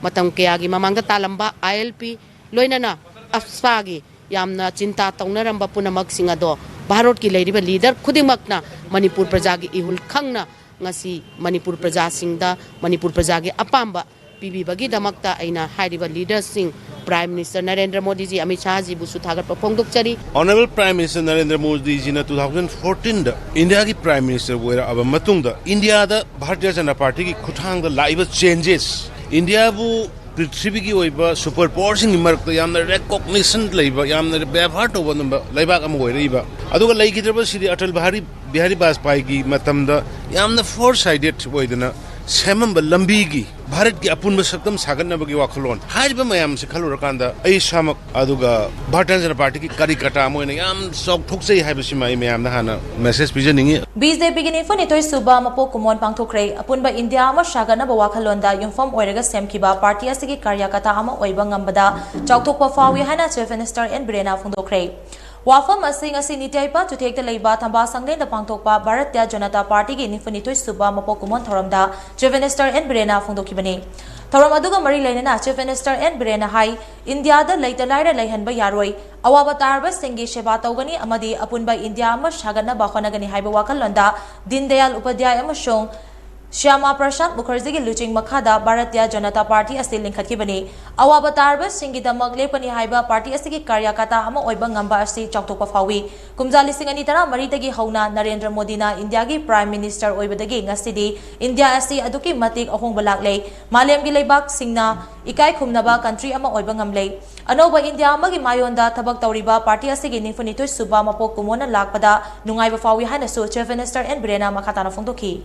matam kayagi mamangda talamba ILP loinana asagi yamna cinta taunaramba punamak ado Bharat ki lairiba leader khudingmakna Manipur prajagi ihul khangna ngasi Manipur praja singda Manipur prajagi apamba pibibagi damakta aina hairiba leaders sing Prime Minister Narendra Modi ji Amit Shah ji busu thagar pa Phongdokkhre Honorable Prime Minister Narendra Modi ji na 2014 da India ki Prime Minister boira aba matung da India da Bharatiya Janata Party ki khuthang da laiba changes India bu Prithvi ki oiba super power sing mark da yamna recognition laiba yamna ବ୍ୟବହାର toba namba laiba am oiriba aduga laigidraba sidi Atal Bihari Vajpayee ki matam da yamna four sided oidana semamba lambi gi Bharat ki Apunba shagatnaba gi wakhallon haiba mayam se khalurkanda ai samak aduga Bharatiya Janata Party ki karyakarta moina yam chaothokpa haiba sima ai mayam na hana message pijaningi BJP gi nifani toy shuba mapok Kumon pangthokkhre Apunba India ama shagatnaba wakhallon da yumpham oiraga shemkhiba party asigi karyakarta ama oiba ngambada chaothokpa fawi haina Chief Minister N Biren Phongdokkhre Wafam asing nitaipa to take the labor tamba sangai the pangthokpa Bharatiya Janata Party gi nifani toy shuba mapok Kumon thoramda Chief Minister N Biren Phongdokkhre Thoram aduga mari lainana Chief Minister N Biren hai India da laita laira laihanba yaroi awaba tarba singi sheba tawgani amadi Apunba India ama shagatnaba khonagani haiba wakhallonda Dindayal Upadhyay amashong Shyama Prasad Mukherjee gi luching makhada Bharatiya Janata Party ase linkhatkibani awaba tarba singi damak lepani haiba party asigi karyakarta ama oiba ngamba ase chaothokpa fawi kumjali singani tara mari tagi hauna Narendra Modi na India gi Prime Minister oibadagi ngasidi India ase aduki matik ahong balaklei malem gi leibak singna ikai khumnaba country ama oiba ngamlei anoba India amagi mayonda thabak tawriba party asigi nifani toy shuba mapok Kumon lakpada nungaiba fawi hana so Chief Minister N Biren makhatana Phongdokkhre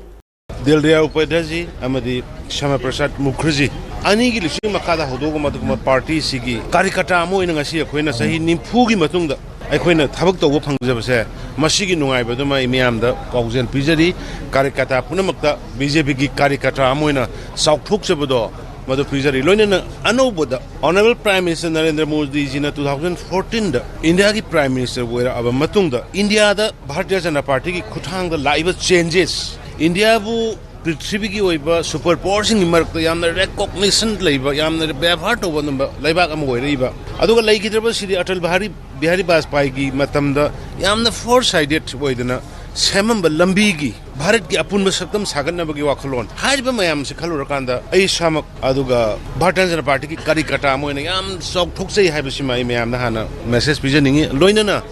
Delria Upadhyay amadi Shama Prasad Mukherjee ani gi lising makada hodogo maduguma party sigi karyakarta amo ina ngasi akhoina sahi nimfu gi matungda aikhoina thabak tawba phangjabase masigi nungaiba duma imyamda kaujel pijari karyakarta punamakta BJP gi karyakarta amo ina chaothokchabado madu pijari loinana anoboda Honorable Prime Minister Narendra Modi ji na 2014 da India ki Prime Minister boira aba matungda India da Bharatiya Janata Party ki khuthang da laiba changes India bu Prithvi ki oiba super power sing mark da yamna recognition laiba yamna ବ୍ୟବହାର toba namba laiba am oiriba aduga laigidraba sidi Atal Bihari Vajpayee ki matam da yamna four sided oidana semamba lambi gi Bharat ki Apunba shagatnaba gi wakhallon haiba mayam se khalurkanda ai samak aduga Bharatiya Janata Party ki karyakarta moina yam chaothokpa haiba sima ai mayam na hana message pijaningi loinana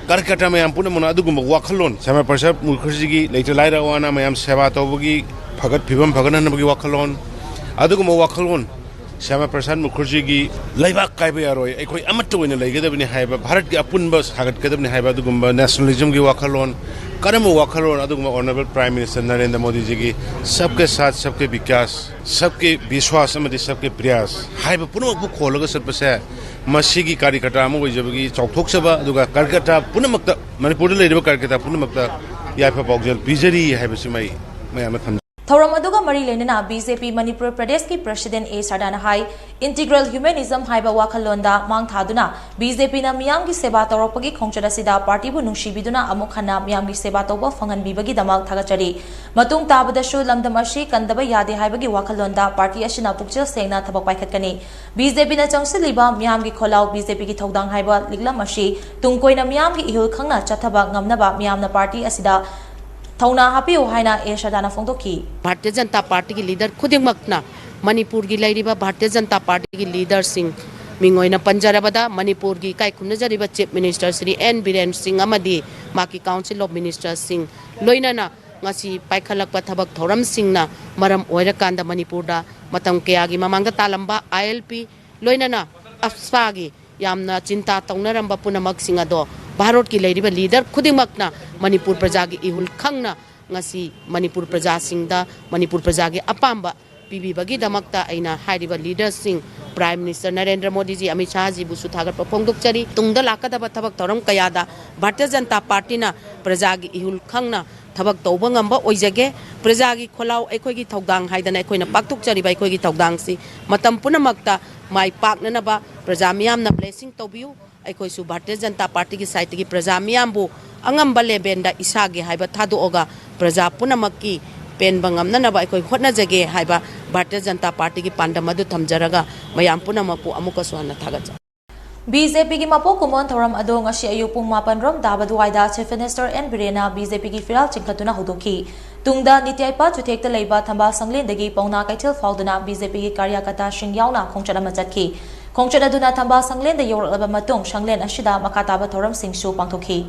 karyakarta mayam puna mona aduga wakhallon Shama Prasad Mukherjee gi later laira wana mayam seba tawbagi phagat phibam phagananaba gi wakhallon aduga wakhallon Shama Prasad Mukherjee gi laibak kaiba yaroi aikoi amatto oina laigadabni haiba Bharat ki Apunba sagatgadabni haiba adugumba nationalism gi wakhallon Karama wakhallon aduguma Honorable Prime Minister Narendra Modi ji ki sabke sath sabke vikas sabke vishwas amadi sabke prayas haiba punamak bu kholaga satpase masigi karyakarta amo oijabagi chaothokchaba aduga karyakarta punamakta Manipur da leiba karyakarta punamakta yaifa paujal pijari haiba simai mayam tham Thoram aduga mari lainana BJP Manipur Pradesh ki President A Sardana hai integral humanism haiba wakhallonda mang thaduna BJP na miyam gi seba tawrapagi khongchada sida party bu nungsibiduna amuk khana miyam gi seba tawba phangan bibagi damak thagachari matung tabada shu lamdam ashi kandaba yade haibagi wakhallonda party ashina pukchel sengna thabak paikhatkani BJP na changsiliba miyam gi kholau BJP gi thodang haiba liklam ashi tungkoina miyam gi ihul khangna chathaba ngamnaba miyam na party asida Thauna hapiu haina A Sardana Phongdokkhre Bharatiya Janata Party ki leader khudingmakna Manipur gi lairiba Bharatiya Janata Party ki leader sing mingoina panjarabada Manipur gi kai khumnajariba Chief Minister Sri N Biren Singh amadi maki Council of Ministers sing loinana ngasi paikhalakpa thabak thoram singna maram oirakanda Manipur da matam kayagi mamangda talamba ILP loinana asigi yamna cinta taunaramba punamak ado Bharat ki lairiba leader khudingmakna Manipur prajagi ihul khangna ngasi Manipur praja singda Manipur prajagi apamba pibibagi damakta aina hairiba leaders sing Prime Minister Narendra Modi ji Amit Shah ji busu thagar pa Phongdokkhre tungda lakadaba thabak thoram kayada Bharatiya Janata Party na prajagi ihul khangna thabak tawba ngamba oijage prajagi kholau aikhoigi thogdang haidana aikhoina pakthokchariba aikhoigi thogdang si matam punamakta mai paknanaba praja miyamna blessing tawbiu aikhoisu Bharatiya Janata Party ki side ki praja miyambu angamba lebenda isage haiba thado oga praja punamakki pen bangam nanaba aikoi hotna jage haiba Bharatiya Janata Party ki pandam adu thamjaraga mayam punamaku amuka suana thagacha. BJP ki mapok Kumon thoram adong asi ayuk pung 8 rom dabaduaida Chief Minister N Biren BJP ki firal chingkatuna hudokhi. Tungda nityaipa chuthekta leiba thamba sanglendagi pauna kaithil fauduna BJP ki karyakarta sing yauna khongchana machatki. Khongchana duna thamba sanglenda yoraklaba matung sanglen asida makataba thoram singsu pangthokhi.